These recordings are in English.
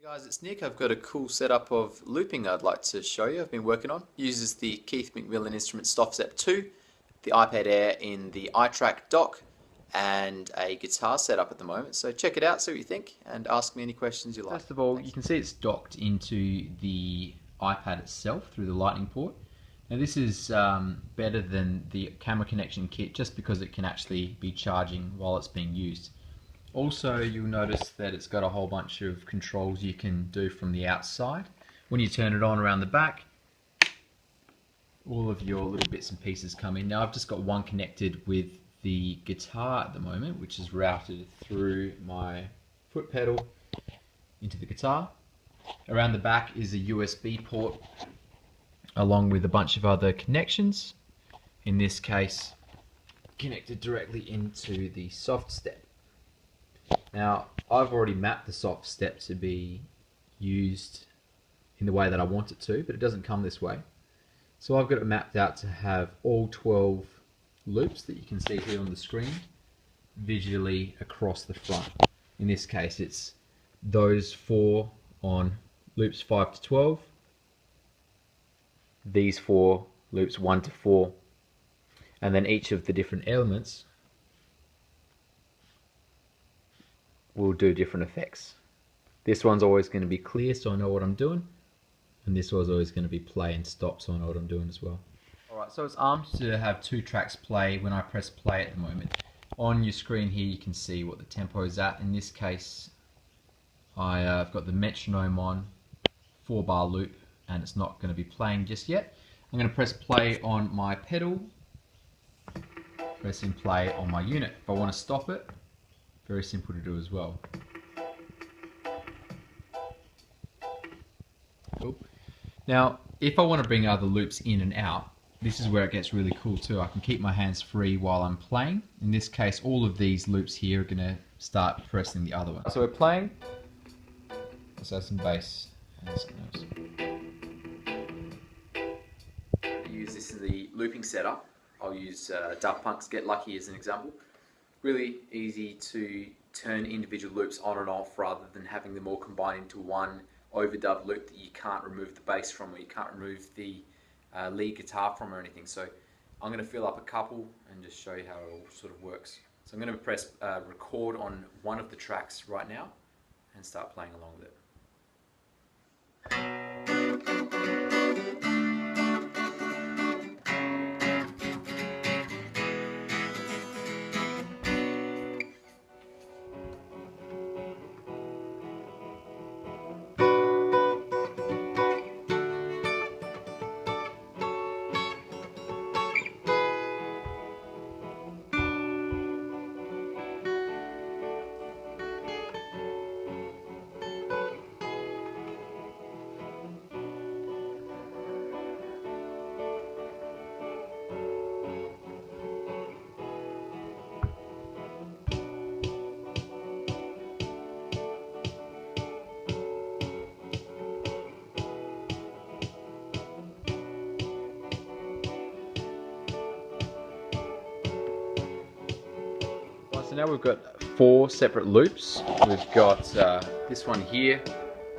Hey guys, it's Nick. I've got a cool setup of looping I'd like to show you. I've been working on. Uses the Keith McMillan instrument Softstep 2, the iPad Air in the iTrack dock, and a guitar setup at the moment. So check it out, see what you think, and ask me any questions you like. First of all, you Thanks. can see it's docked into the iPad itself through the lightning port. Now this is better than the camera connection kit just because it can actually be charging while it's being used. Also, you'll notice that it's got a whole bunch of controls you can do from the outside. When you turn it on around the back, all of your little bits and pieces come in. Now I've just got one connected with the guitar at the moment, which is routed through my foot pedal into the guitar. Around the back is a USB port along with a bunch of other connections. In this case, connected directly into the Softstep. Now, I've already mapped the Softstep to be used in the way that I want it to, but it doesn't come this way. So I've got it mapped out to have all 12 loops that you can see here on the screen visually across the front. In this case, it's those 4 on loops 5 to 12, these 4 loops 1 to 4, and then each of the different elements will do different effects. This one's always going to be clear so I know what I'm doing, and this one's always going to be play and stop so I know what I'm doing as well. Alright, so it's armed to have 2 tracks play when I press play at the moment. On your screen here you can see what the tempo is at. In this case I've got the metronome on, 4-bar loop, and it's not going to be playing just yet. I'm going to press play on my pedal, pressing play on my unit. If I want to stop it, very simple to do as well. Cool. Now, if I want to bring other loops in and out, this is where it gets really cool too. I can keep my hands free while I'm playing. In this case, all of these loops here are going to start pressing the other one. So we're playing. Let's add some bass and some notes. I use this in the looping setup. I'll use Daft Punk's Get Lucky as an example. Really easy to turn individual loops on and off rather than having them all combined into one overdub loop that you can't remove the bass from or you can't remove the lead guitar from or anything. So I'm going to fill up a couple and just show you how it all sort of works. So I'm going to press record on one of the tracks right now and start playing along with it. So now we've got 4 separate loops. We've got this one here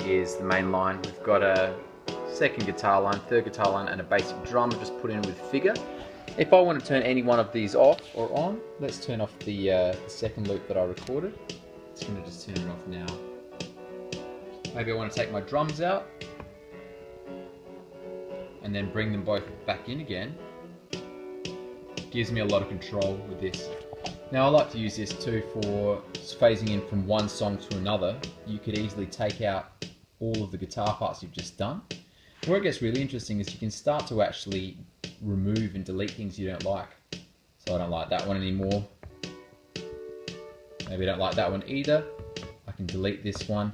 is the main line. We've got a second guitar line, third guitar line, and a basic drum I've just put in with figure. If I want to turn any one of these off or on, let's turn off the second loop that I recorded. It's going to just turn it off now. Maybe I want to take my drums out and then bring them both back in again. Gives me a lot of control with this. Now I like to use this too for phasing in from one song to another. You could easily take out all of the guitar parts you've just done. Where it gets really interesting is you can start to actually remove and delete things you don't like. So I don't like that one anymore. Maybe I don't like that one either. I can delete this one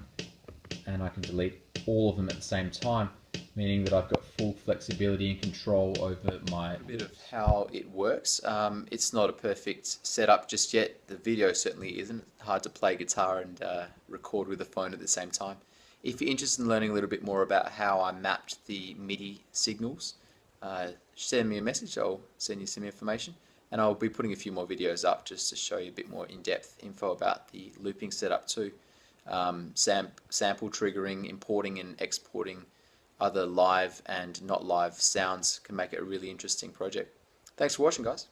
and I can delete all of them at the same time, meaning that I've got full flexibility and control over my... A bit of how it works. It's not a perfect setup just yet. The video certainly isn't. Hard to play guitar and record with a phone at the same time. If you're interested in learning a little bit more about how I mapped the MIDI signals, send me a message. I'll send you some information. And I'll be putting a few more videos up just to show you a bit more in-depth info about the looping setup too. sample triggering, importing and exporting other live and not live sounds can make it a really interesting project. Thanks for watching, guys.